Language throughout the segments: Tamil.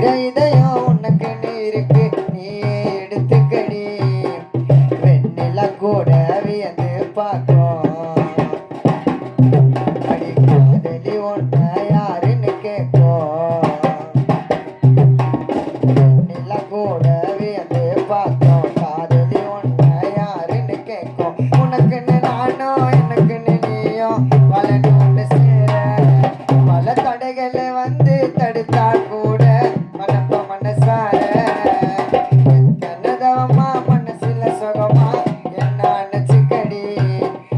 இதயம் உனக்கு இருக்கு நீயே எடுத்துக்கடி வெண்ணில கூட வியந்து பார்க்கும் அடி காதலி ஒன்ன யாருன்னு கேட்கும் வெண்ணில கூட வியந்து பார்க்கும் காதலி ஒன்ன யாருன்னு கேட்கும் உனக்குன்னு நானும் எனக்குன்னு நீயும் வளர்ந்து சேர பல தடைகளை வந்து தடுத்தா கூட மனப்ப மனசார கனதவமா மனசுல சுகமா என்ன நினைச்சுக்கடி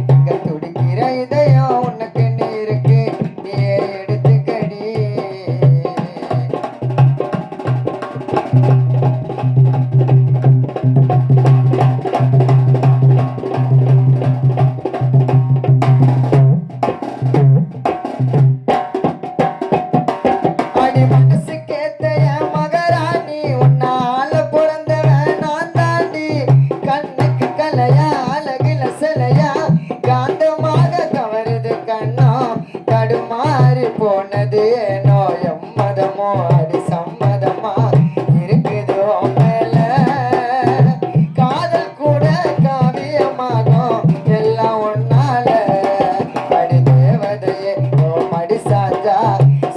இங்க துடிக்கிற இதயம் உனக்கு இருக்கு நீயே எடுத்துக்கடி அடி மனசுக்கேத்த என் மகராணி உன்னால பிறந்தவன் நான் தாண்டி கண்ணுக்கு கலையா அழகுல சிலையா காந்தமாக கவருது கண்ணோ தடுமாறி போனது ஏனோ எம்மதமோ அடி சம்மதமா இருக்குது உன் மேல காதல் கூட காவியமாகும் எல்லாம் ஒன்னால அடி தேவதையே ஓ மடி சாஞ்சா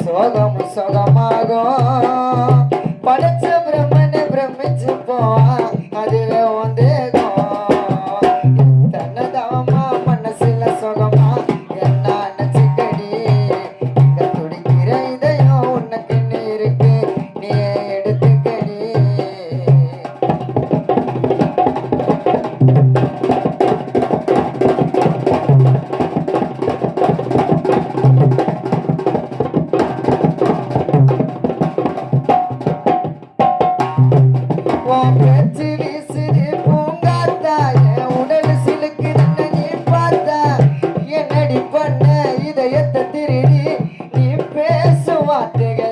சோகம் சுகமாகும் படைச்ச பிரம்மனை பிரமிச்சு போவா அதுவே வந்தேகும் தன்னதவமா மனசுல சுகமா என்ன நினைச்சுக்கடி இங்க துடிக்கிற இதயம் உனக்கு இருக்கு நீயே எடுத்துக்கடி உன் பேச்சு வீசுது பூங்காத்தா என் உடல் சிலுக்குதுன்னு நீ பார்த்தா என்னடி பண்ண இதயத்தை திருடி நீ பேசும் வார்த்தைகள்